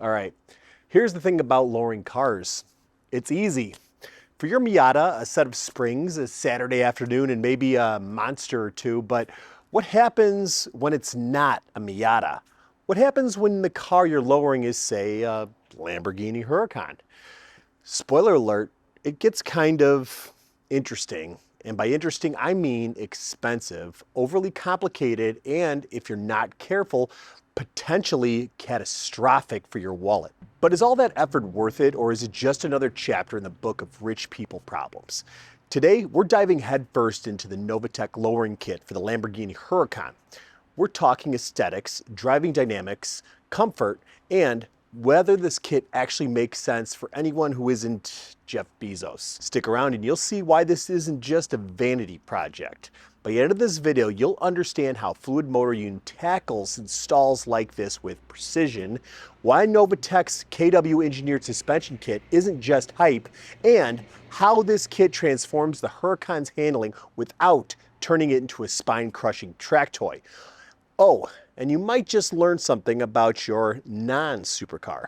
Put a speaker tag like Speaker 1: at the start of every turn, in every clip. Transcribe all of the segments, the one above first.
Speaker 1: All right, here's the thing about lowering cars. It's easy. For your Miata, a set of springs, a Saturday afternoon, and maybe a monster or two, but what happens when it's not a Miata? What happens when the car you're lowering is, say, a Lamborghini Huracan? Spoiler alert, it gets kind of interesting. And by interesting, I mean expensive, overly complicated, and if you're not careful, potentially catastrophic for your wallet. But is all that effort worth it, or is it just another chapter in the book of rich people problems? Today, we're diving headfirst into the Novitec Lowering Kit for the Lamborghini Huracan. We're talking aesthetics, driving dynamics, comfort, and whether this kit actually makes sense for anyone who isn't Jeff Bezos. Stick around and you'll see why this isn't just a vanity project. By the end of this video, you'll understand how Fluid MotorUnion tackles installs like this with precision, why Novatec's KW-engineered suspension kit isn't just hype, and how this kit transforms the Huracan's handling without turning it into a spine-crushing track toy. Oh, and you might just learn something about your non-supercar.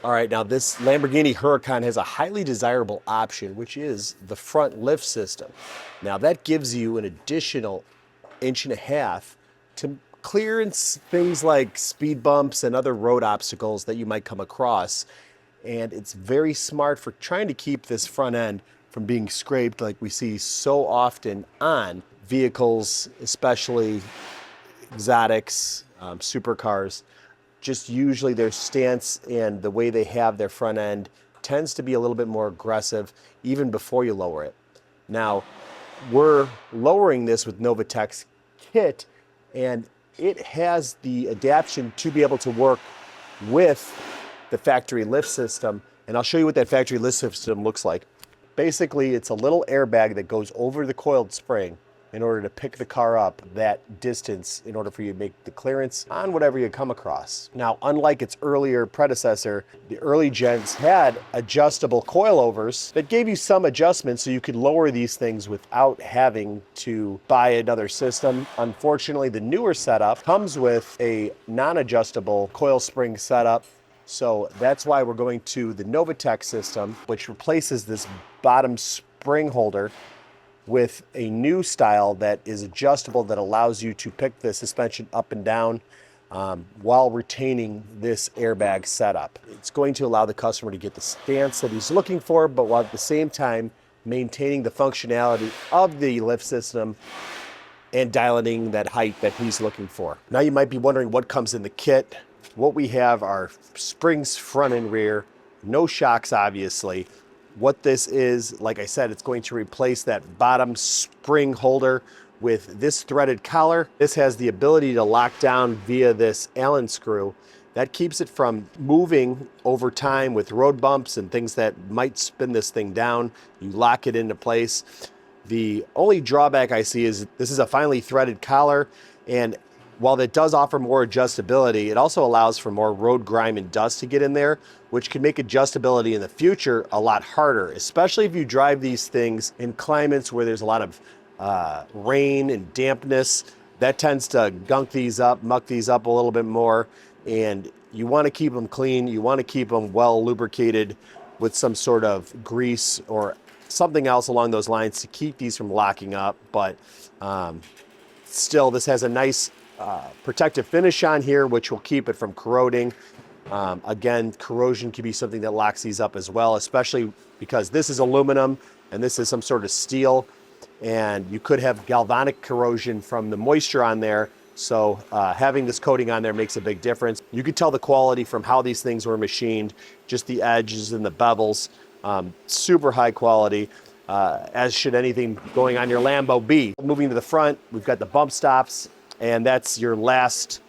Speaker 1: All right, now this Lamborghini Huracan has a highly desirable option, which is the front lift system. Now that gives you an additional 1.5 inches to clearance things like speed bumps and other road obstacles that you might come across. And it's very smart for trying to keep this front end from being scraped like we see so often on vehicles, especially exotics, supercars. Just usually their stance and the way they have their front end tends to be a little bit more aggressive even before you lower it. Now, we're lowering this with Novatec's kit, and it has the adaptation to be able to work with the factory lift system, and I'll show you what that factory lift system looks like. Basically, it's a little airbag that goes over the coiled spring in order to pick the car up that distance in order for you to make the clearance on whatever you come across. Now, unlike its earlier predecessor, the early gens had adjustable coilovers that gave you some adjustments so you could lower these things without having to buy another system. Unfortunately, the newer setup comes with a non-adjustable coil spring setup. So that's why we're going to the Novatech system, which replaces this bottom spring holder with a new style that is adjustable that allows you to pick the suspension up and down while retaining this airbag setup. It's going to allow the customer to get the stance that he's looking for, but while at the same time maintaining the functionality of the lift system and dialing that height that he's looking for. Now you might be wondering what comes in the kit. What we have are springs front and rear, no shocks obviously. What this is, like I said, it's going to replace that bottom spring holder with this threaded collar. This has the ability to lock down via this Allen screw. That keeps it from moving over time with road bumps and things that might spin this thing down. You lock it into place. The only drawback I see is this is a finely threaded collar, and while it does offer more adjustability, it also allows for more road grime and dust to get in there, which can make adjustability in the future a lot harder, especially if you drive these things in climates where there's a lot of rain and dampness. That tends to gunk these up, muck these up a little bit more, and you want to keep them clean. You want to keep them well lubricated with some sort of grease or something else along those lines to keep these from locking up. But still, this has a nice protective finish on here, which will keep it from corroding. Again, corrosion can be something that locks these up as well, especially because this is aluminum and this is some sort of steel, and you could have galvanic corrosion from the moisture on there. So having this coating on there makes a big difference. You can tell the quality from how these things were machined, just the edges and the bevels, super high quality. As should anything going on your Lambo be. Moving to the front, we've got the bump stops, and that's your last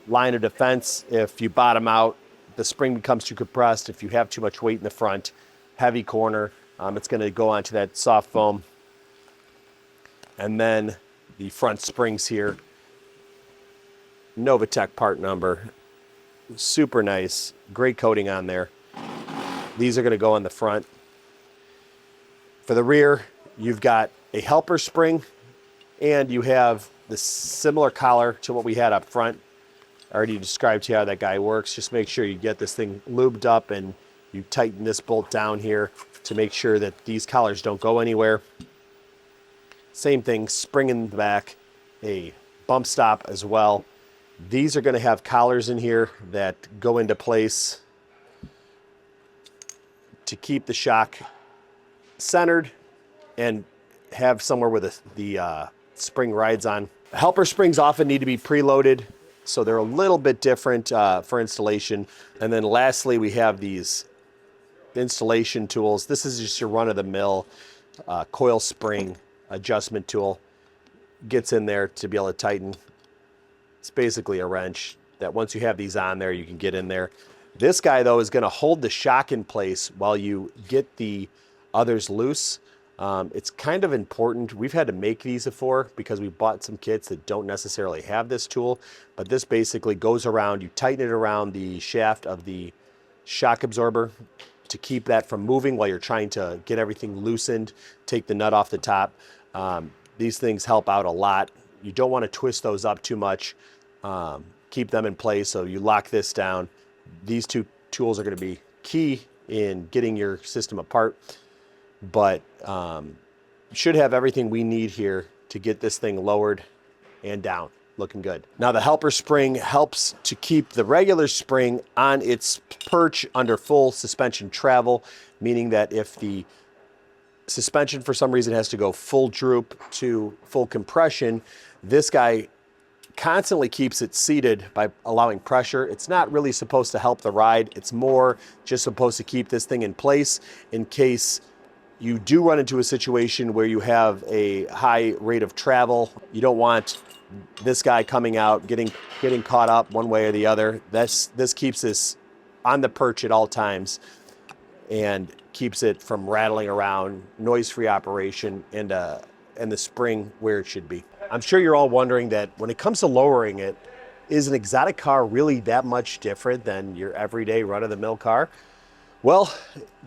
Speaker 1: line of defense. If you bottom out, the spring becomes too compressed. If you have too much weight in the front, heavy corner, it's going to go onto that soft foam. And then the front springs here, Novatech part number, super nice, great coating on there. These are going to go on the front. For the rear, you've got a helper spring And you have the similar collar to what we had up front. I already described to you how that guy works. Just make sure you get this thing lubed up and you tighten this bolt down here to make sure that these collars don't go anywhere. Same thing, spring in the back, a bump stop as well. These are going to have collars in here that go into place to keep the shock centered and have somewhere where the spring rides on. Helper springs often need to be preloaded, so they're a little bit different for installation. And then lastly, we have these installation tools. This is just your run-of-the-mill coil spring adjustment tool. Gets in there to be able to tighten. It's basically a wrench that once you have these on there, you can get in there. This guy, though, is going to hold the shock in place while you get the others loose. It's kind of important. We've had to make these before because we bought some kits that don't necessarily have this tool, but this basically goes around, you tighten it around the shaft of the shock absorber to keep that from moving while you're trying to get everything loosened, take the nut off the top. These things help out a lot. You don't want to twist those up too much. Keep them in place, so you lock this down. These two tools are going to be key in getting your system apart, but should have everything we need here to get this thing lowered and down. Looking good. Now the helper spring helps to keep the regular spring on its perch under full suspension travel, meaning that if the suspension for some reason has to go full droop to full compression, this guy constantly keeps it seated by allowing pressure. It's not really supposed to help the ride. It's more just supposed to keep this thing in place in case you do run into a situation where you have a high rate of travel. You don't want this guy coming out, getting caught up one way or the other. This keeps this on the perch at all times and keeps it from rattling around, noise-free operation, and the spring where it should be. I'm sure you're all wondering that when it comes to lowering it, is an exotic car really that much different than your everyday run-of-the-mill car? Well,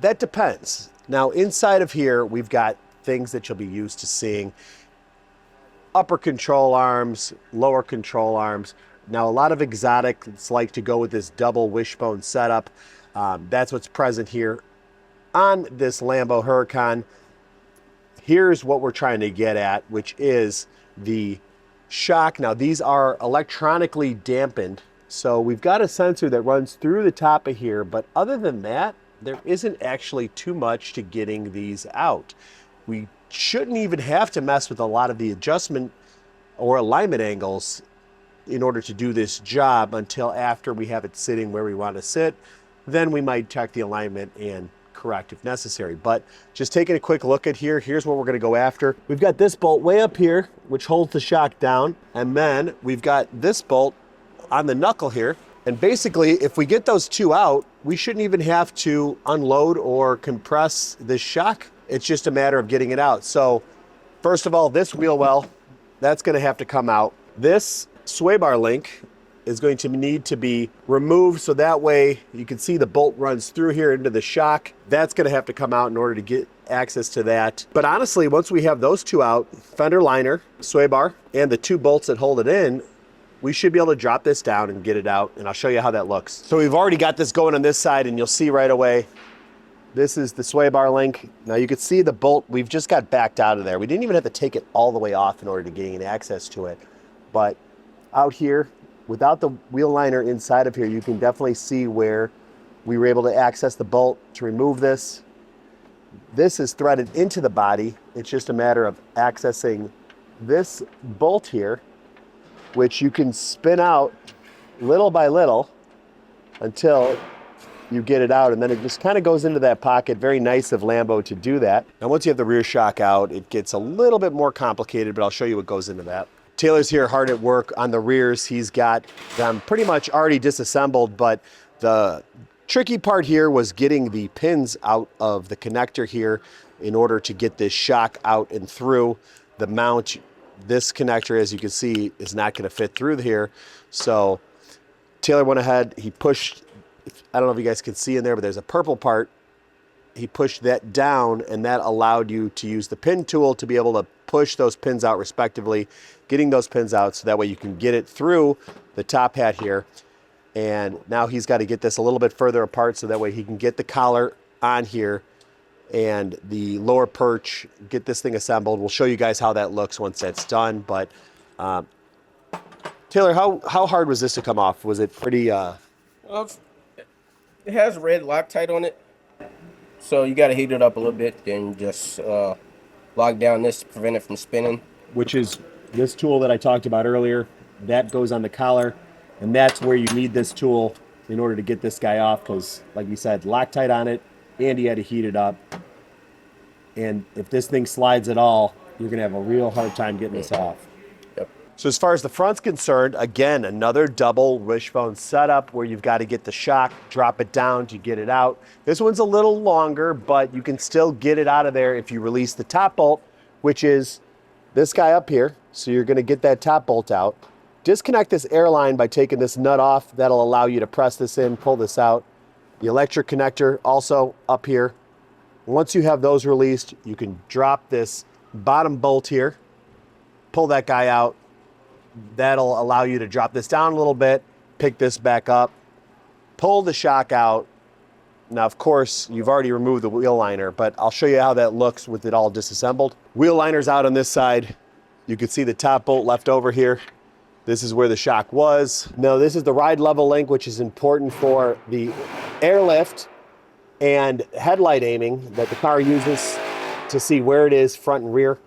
Speaker 1: that depends. Now, inside of here, we've got things that you'll be used to seeing. Upper control arms, lower control arms. Now, a lot of exotics like to go with this double wishbone setup. That's what's present here on this Lambo Huracan. Here's what we're trying to get at, which is the shock. Now, these are electronically dampened, so we've got a sensor that runs through the top of here, but other than that, there isn't actually too much to getting these out. We shouldn't even have to mess with a lot of the adjustment or alignment angles in order to do this job until after we have it sitting where we want to sit. Then we might check the alignment and correct if necessary. But just taking a quick look at here, here's what we're going to go after. We've got this bolt way up here, which holds the shock down. And then we've got this bolt on the knuckle here. And basically, if we get those two out, we shouldn't even have to unload or compress this shock. It's just a matter of getting it out. So first of all, this wheel well, that's going to have to come out. This sway bar link is going to need to be removed, so that way you can see the bolt runs through here into the shock. That's going to have to come out in order to get access to that. But honestly, once we have those two out, fender liner, sway bar, and the two bolts that hold it in, we should be able to drop this down and get it out, and I'll show you how that looks. So we've already got this going on this side, and you'll see right away, this is the sway bar link. Now you can see the bolt, we've just got backed out of there. We didn't even have to take it all the way off in order to gain access to it. But out here, without the wheel liner inside of here, you can definitely see where we were able to access the bolt to remove this. This is threaded into the body. It's just a matter of accessing this bolt here, which you can spin out little by little until you get it out, and then it just kind of goes into that pocket. Very nice of Lambo to do that. Now once you have the rear shock out, it gets a little bit more complicated, but I'll show you what goes into that. Taylor's here hard at work on the rears. He's got them pretty much already disassembled, but the tricky part here was getting the pins out of the connector here in order to get this shock out and through the mount. This connector, as you can see, is not going to fit through here. So Taylor went ahead, he pushed, I don't know if you guys can see in there, but there's a purple part he pushed that down, and that allowed you to use the pin tool to be able to push those pins out respectively, getting those pins out so that way you can get it through the top hat here. And now he's got to get this a little bit further apart so that way he can get the collar on here and the lower perch, get this thing assembled. We'll show you guys how that looks once that's done. But Taylor, how hard was this to come off? Was it pretty...
Speaker 2: Well, it has red Loctite on it, so you got to heat it up a little bit, then just lock down this to prevent it from spinning.
Speaker 1: Which is this tool that I talked about earlier. That goes on the collar, and that's where you need this tool in order to get this guy off, because like you said, Loctite on it, and you had to heat it up. And if this thing slides at all, you're gonna have a real hard time getting this off.
Speaker 2: Yep.
Speaker 1: So as far as the front's concerned, again, another double wishbone setup where you've got to get the shock, drop it down to get it out. This one's a little longer, but you can still get it out of there if you release the top bolt, which is this guy up here. So you're gonna get that top bolt out. Disconnect this air line by taking this nut off. That'll allow you to press this in, pull this out. The electric connector also up here. Once you have those released, you can drop this bottom bolt here, pull that guy out. That'll allow you to drop this down a little bit, pick this back up, pull the shock out. Now, of course, you've already removed the wheel liner, but I'll show you how that looks with it all disassembled. Wheel liner's out on this side. You can see the top bolt left over here. This is where the shock was. Now, this is the ride level link, which is important for the airlift and headlight aiming that the car uses to see where it is front and rear.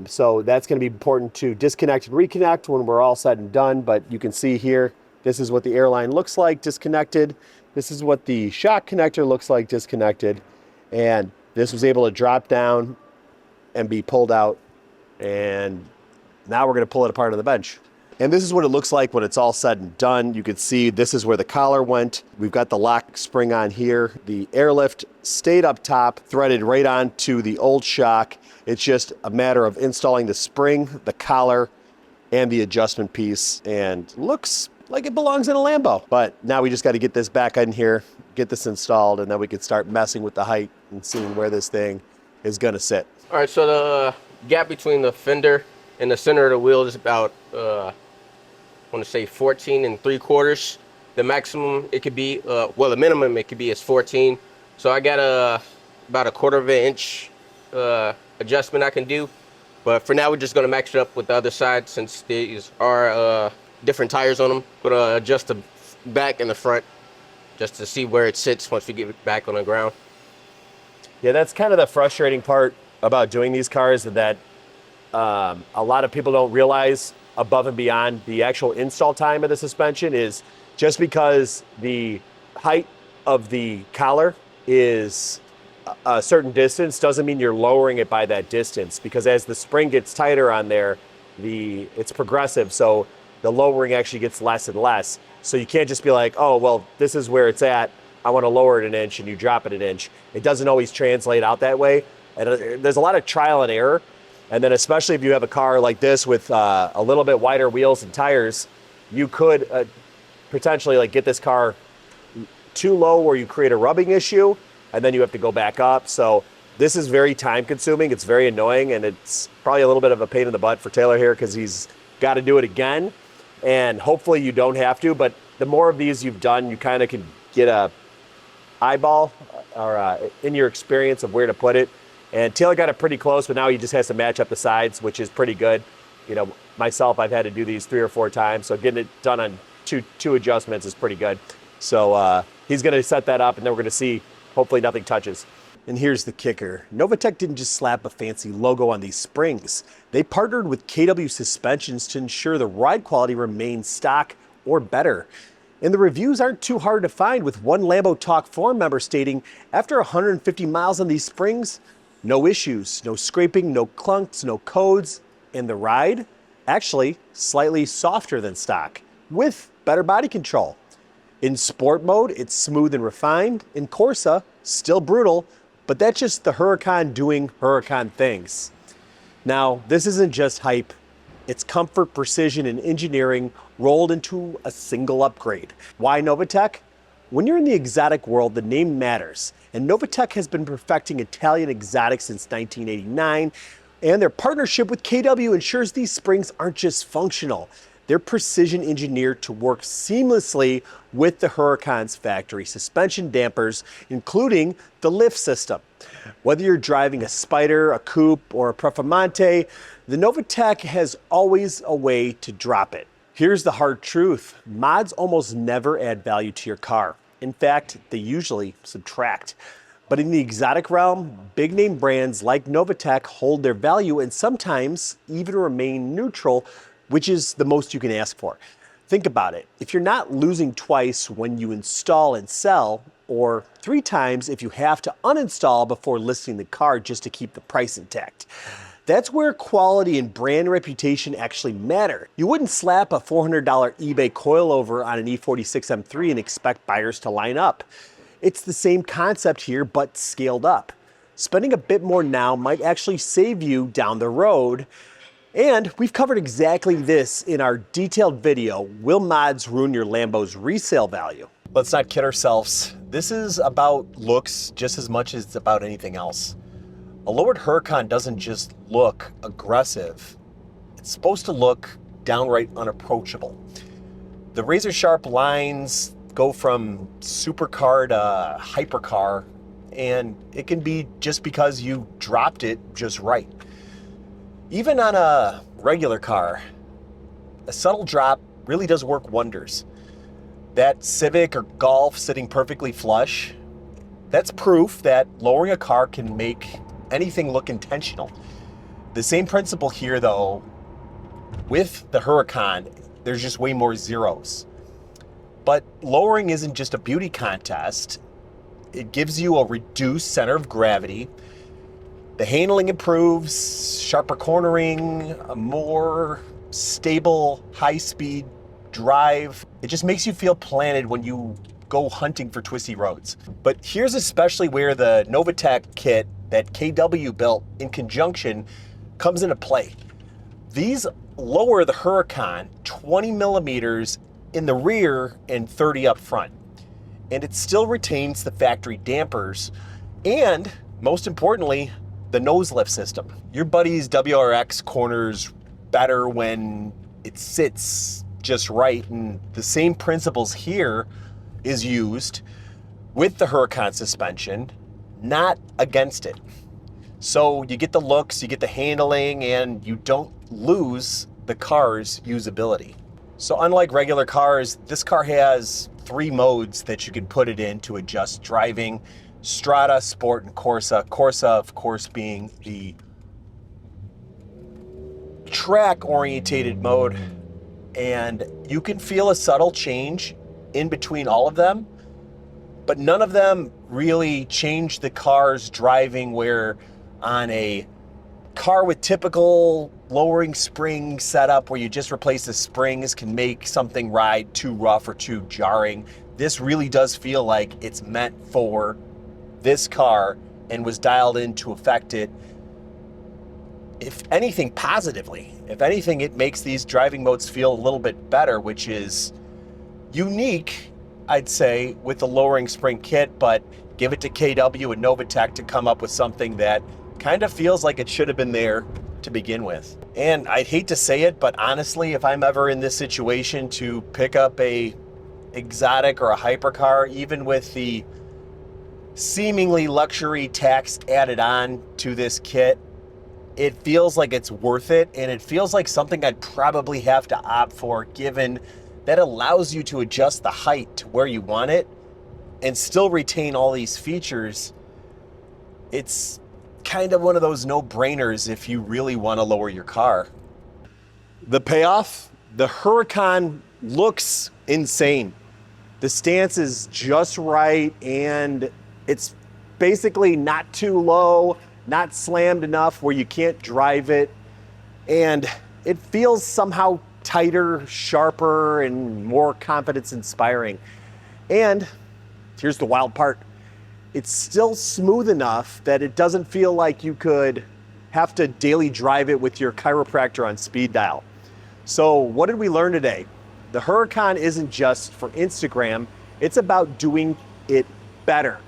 Speaker 1: So that's going to be important to disconnect and reconnect when we're all said and done. But you can see here, this is what the airline looks like disconnected. This is what the shock connector looks like disconnected. And this was able to drop down and be pulled out. And now we're going to pull it apart on the bench. And this is what it looks like when it's all said and done. You can see this is where the collar went. We've got the lock spring on here. The airlift stayed up top, threaded right onto the old shock. It's just a matter of installing the spring, the collar, and the adjustment piece, and looks like it belongs in a Lambo. But now we just got to get this back in here, get this installed, and then we can start messing with the height and seeing where this thing is going to sit.
Speaker 2: All right, so the gap between the fender and the center of the wheel is about, I want to say 14 3/4. The maximum it could be, well, the minimum it could be is 14. So I got about 1/4 of an inch adjustment I can do. But for now, we're just going to max it up with the other side since these are different tires on them. We're going to adjust the back and the front just to see where it sits once we get it back on the ground.
Speaker 1: Yeah, that's kind of the frustrating part about doing these cars, that a lot of people don't realize above and beyond the actual install time of the suspension is just because the height of the collar is a certain distance doesn't mean you're lowering it by that distance, because as the spring gets tighter on there, it's progressive, so the lowering actually gets less and less. So you can't just be like, oh, well, this is where it's at, I want to lower it an inch, and you drop it an inch. It doesn't always translate out that way, and there's a lot of trial and error. And then especially if you have a car like this with a little bit wider wheels and tires, you could potentially like get this car too low where you create a rubbing issue, and then you have to go back up. So this is very time consuming. It's very annoying, and it's probably a little bit of a pain in the butt for Taylor here because he's got to do it again. And hopefully you don't have to, but the more of these you've done, you kind of can get a eyeball or in your experience of where to put it. And Taylor got it pretty close, but now he just has to match up the sides, which is pretty good. You know, myself, I've had to do these 3 or 4 times, so getting it done on two adjustments is pretty good. So he's going to set that up, and then we're going to see, hopefully nothing touches. And here's the kicker. Novatech didn't just slap a fancy logo on these springs. They partnered with KW suspensions to ensure the ride quality remains stock or better. And the reviews aren't too hard to find, with one Lambo Talk forum member stating, after 150 miles on these springs, no issues, no scraping, no clunks, no codes, and the ride, actually slightly softer than stock, with better body control. In sport mode, it's smooth and refined. In Corsa, still brutal, but that's just the Huracan doing Huracan things. Now, this isn't just hype. It's comfort, precision, and engineering rolled into a single upgrade. Why Novatech? When you're in the exotic world, the name matters. And Novatech has been perfecting Italian exotics since 1989, and their partnership with KW ensures these springs aren't just functional. They're precision engineered to work seamlessly with the Huracan's factory suspension dampers, including the lift system. Whether you're driving a Spider, a Coupe, or a Prefermante, the Novatech has always a way to drop it. Here's the hard truth. Mods almost never add value to your car. In fact, they usually subtract. But in the exotic realm, big name brands like Novatech hold their value and sometimes even remain neutral, which is the most you can ask for. Think about it. If you're not losing twice when you install and sell, or 3 times if you have to uninstall before listing the car just to keep the price intact, that's where quality and brand reputation actually matter. You wouldn't slap a $400 eBay coilover on an E46 M3 and expect buyers to line up. It's the same concept here, but scaled up. Spending a bit more now might actually save you down the road. And we've covered exactly this in our detailed video, Will Mods Ruin Your Lambo's Resale Value? Let's not kid ourselves. This is about looks just as much as it's about anything else. A lowered Huracan doesn't just look aggressive. It's supposed to look downright unapproachable. The razor sharp lines go from supercar to hypercar, and it can be just because you dropped it just right. Even on a regular car, a subtle drop really does work wonders. That Civic or Golf sitting perfectly flush, that's proof that lowering a car can make anything look intentional. The same principle here though, with the Huracan, there's just way more zeros. But lowering isn't just a beauty contest. It gives you a reduced center of gravity. The handling improves, sharper cornering, a more stable, high-speed drive. It just makes you feel planted when you go hunting for twisty roads. But here's especially where the Novatec kit that KW built in conjunction comes into play. These lower the Huracan 20 millimeters in the rear and 30 up front. And it still retains the factory dampers and, most importantly, the nose lift system. Your buddy's WRX corners better when it sits just right, and the same principles here is used with the Huracan suspension, not against it. So you get the looks, you get the handling, and you don't lose the car's usability. So unlike regular cars, this car has 3 modes that you can put it in to adjust driving: Strada, Sport, and Corsa. Corsa, of course, being the track-orientated mode. And you can feel a subtle change in between all of them, but none of them really change the car's driving, where on a car with typical lowering spring setup where you just replace the springs can make something ride too rough or too jarring. This really does feel like it's meant for this car and was dialed in to affect it, if anything, positively. If anything, it makes these driving modes feel a little bit better, which is unique, I'd say, with the lowering spring kit, but give it to KW and Novatech to come up with something that kind of feels like it should have been there to begin with. And I'd hate to say it, but honestly, if I'm ever in this situation to pick up a exotic or a hypercar, even with the seemingly luxury tax added on to this kit, it feels like it's worth it, and it feels like something I'd probably have to opt for, given that allows you to adjust the height to where you want it and still retain all these features. It's kind of one of those no-brainers if you really want to lower your car. The payoff, the Huracan looks insane. The stance is just right, and it's basically not too low, not slammed enough where you can't drive it. And it feels somehow tighter, sharper, and more confidence inspiring. And here's the wild part. It's still smooth enough that it doesn't feel like you could have to daily drive it with your chiropractor on speed dial. So what did we learn today? The Huracan isn't just for Instagram, it's about doing it better.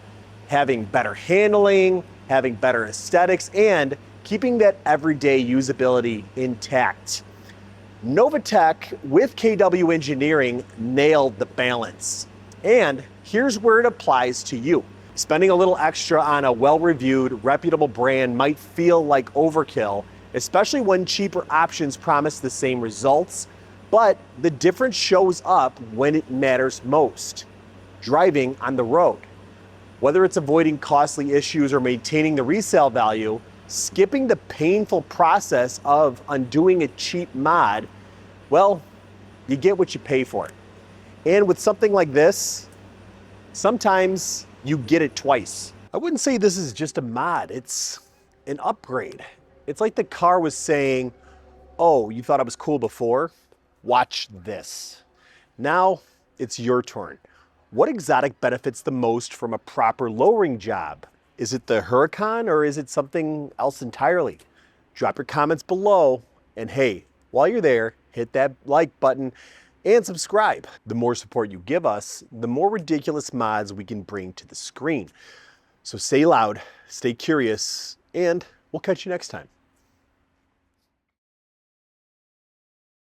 Speaker 1: having better handling, having better aesthetics, and keeping that everyday usability intact. Novatech with KW Engineering nailed the balance. And here's where it applies to you. Spending a little extra on a well-reviewed, reputable brand might feel like overkill, especially when cheaper options promise the same results, but the difference shows up when it matters most: driving on the road. Whether it's avoiding costly issues or maintaining the resale value, skipping the painful process of undoing a cheap mod, well, you get what you pay for. And with something like this, sometimes you get it twice. I wouldn't say this is just a mod, it's an upgrade. It's like the car was saying, oh, you thought I was cool before? Watch this. Now it's your turn. What exotic benefits the most from a proper lowering job? Is it the Huracan or is it something else entirely? Drop your comments below, and hey, while you're there, hit that like button and subscribe. The more support you give us, the more ridiculous mods we can bring to the screen. So stay loud, stay curious, and we'll catch you next time.